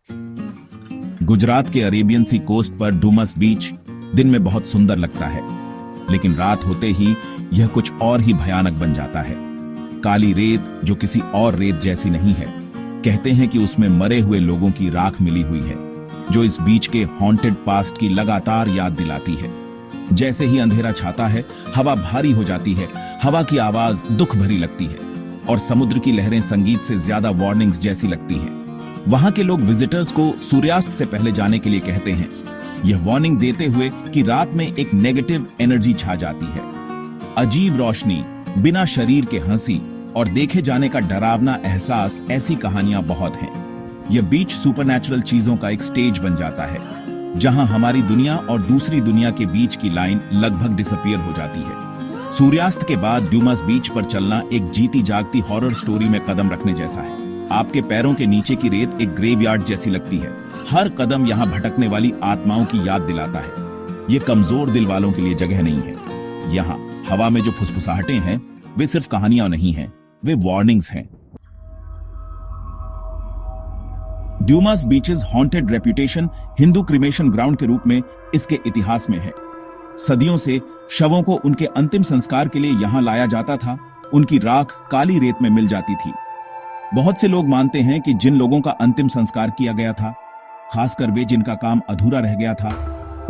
गुजरात के अरेबियन सी कोस्ट पर डुमस बीच दिन में बहुत सुंदर लगता है, लेकिन रात होते ही यह कुछ और ही भयानक बन जाता है। काली रेत जो किसी और रेत जैसी नहीं है। कहते हैं कि उसमें मरे हुए लोगों की राख मिली हुई है, जो इस बीच के हॉन्टेड पास्ट की लगातार याद दिलाती है। जैसे ही अंधेरा छाता है, हवा भारी हो जाती है, हवा की आवाज दुख भरी लगती है और समुद्र की लहरें संगीत से ज्यादा वार्निंग्स जैसी लगती हैं। वहां के लोग विजिटर्स को सूर्यास्त से पहले जाने के लिए कहते हैं, यह वार्निंग देते हुए कि रात में एक नेगेटिव एनर्जी छा जाती है। अजीब रोशनी, बिना शरीर के हंसी और देखे जाने का डरावना एहसास, ऐसी कहानियां बहुत हैं। यह बीच सुपरनैचुरल चीजों का एक स्टेज बन जाता है, जहां हमारी दुनिया और दूसरी दुनिया के बीच की लाइन लगभग डिसअपीयर हो जाती है। सूर्यास्त के बाद ड्यूमस बीच पर चलना एक जीती जागती हॉरर स्टोरी में कदम रखने जैसा है। आपके पैरों के नीचे की रेत एक ग्रेवयार्ड जैसी लगती है। हर कदम यहाँ भटकने वाली आत्माओं की याद दिलाता है। ये कमजोर दिल वालों के लिए जगह नहीं है। यहाँ हवा में जो फुसफुसाहटें हैं, वे सिर्फ कहानियां नहीं हैं, वे वार्निंग्स हैं। Dumas beaches haunted reputation Hindu cremation ground के रूप में इसके इतिहास में है। सदियों से शवों को उनके अंतिम संस्कार के लिए यहां लाया जाता था। उनकी राख काली रेत में मिल जाती थी। बहुत से लोग मानते हैं कि जिन लोगों का अंतिम संस्कार किया गया था, खासकर वे जिनका काम अधूरा रह गया था,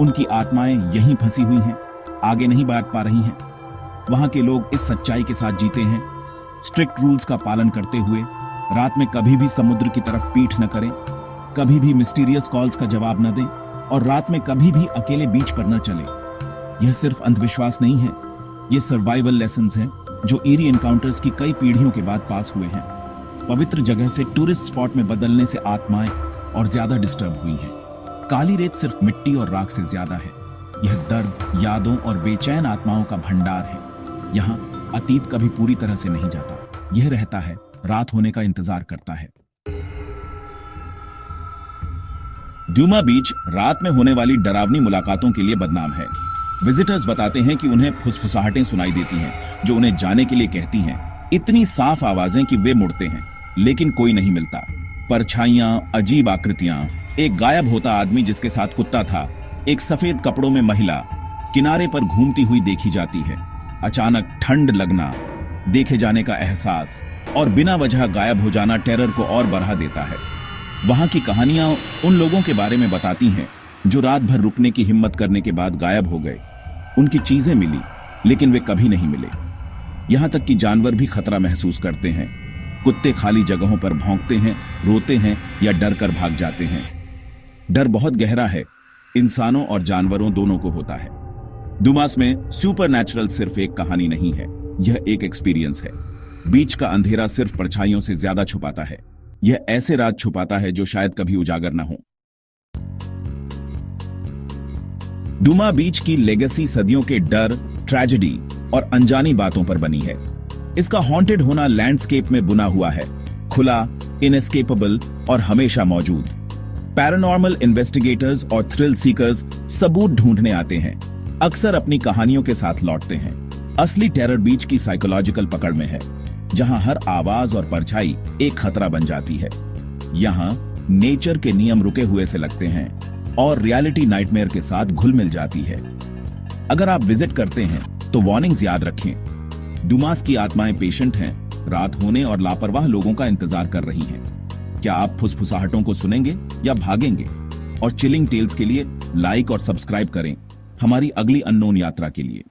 उनकी आत्माएं यहीं फंसी हुई हैं, आगे नहीं बढ़ पा रही हैं। वहां के लोग इस सच्चाई के साथ जीते हैं, स्ट्रिक्ट रूल्स का पालन करते हुए। रात में कभी भी समुद्र की तरफ पीठ न करें, कभी भी मिस्टीरियस कॉल्स का जवाब न दें और रात में कभी भी अकेले बीच पर न चलें। यह सिर्फ अंधविश्वास नहीं है, ये सर्वाइवल लेसन्स हैं जो ईरी एनकाउंटर्स की कई पीढ़ियों के बाद पास हुए हैं। पवित्र जगह से टूरिस्ट स्पॉट में बदलने से आत्माएं और ज्यादा डिस्टर्ब हुई हैं। काली रेत सिर्फ मिट्टी और राख से ज्यादा है। यह दर्द, यादों और बेचैन आत्माओं का भंडार है। यहाँ अतीत कभी पूरी तरह से नहीं जाता, यह रहता है, रात होने का इंतजार करता है। ड्यूमा बीच रात में होने वाली डरावनी मुलाकातों के लिए बदनाम है। विजिटर्स बताते हैं कि उन्हें फुसफुसाहटें सुनाई देती हैं, जो उन्हें जाने के लिए कहती हैं। इतनी साफ आवाजें कि वे मुड़ते हैं, लेकिन कोई नहीं मिलता। परछाइयां, अजीब आकृतियां, एक गायब होता आदमी जिसके साथ कुत्ता था, एक सफेद कपड़ों में महिला किनारे पर घूमती हुई देखी जाती है। अचानक ठंड लगना, देखे जाने का एहसास और बिना वजह गायब हो जाना टेरर को और बढ़ा देता है। वहां की कहानियां उन लोगों के बारे में बताती हैं जो रात भर रुकने की हिम्मत करने के बाद गायब हो गए। उनकी चीजें मिली, लेकिन वे कभी नहीं मिले। यहां तक कि जानवर भी खतरा महसूस करते हैं। कुत्ते खाली जगहों पर भौंकते हैं, रोते हैं या डर कर भाग जाते हैं। डर बहुत गहरा है, इंसानों और जानवरों दोनों को होता है। डुमास में सुपरनैचुरल सिर्फ एक कहानी नहीं है, यह एक एक्सपीरियंस है। बीच का अंधेरा सिर्फ परछाइयों से ज्यादा छुपाता है। यह ऐसे राज छुपाता है जो शायद कभी उजागर न हो। डुमा बीच की लेगेसी सदियों के डर, ट्रेजेडी और अनजानी बातों पर बनी है। इसका हॉन्टेड होना लैंडस्केप में बुना हुआ है, खुला, इनएस्केपेबल और हमेशा मौजूद। पैरानॉर्मल इन्वेस्टिगेटर्स और थ्रिल सीकर्स सबूत ढूंढने आते हैं, अक्सर अपनी कहानियों के साथ लौटते हैं। असली टेरर बीच की साइकोलॉजिकल पकड़ में है, जहां हर आवाज और परछाई एक खतरा बन जाती है। यहां नेचर के नियम रुके हुए से लगते हैं और रियलिटी नाइटमेयर के साथ घुल मिल जाती है। अगर आप विजिट करते हैं तो वार्निंग्स याद रखें। डुमास की आत्माएं पेशेंट हैं, रात होने और लापरवाह लोगों का इंतजार कर रही हैं। क्या आप फुसफुसाहटों को सुनेंगे या भागेंगे? और चिलिंग टेल्स के लिए लाइक और सब्सक्राइब करें हमारी अगली अननोन यात्रा के लिए।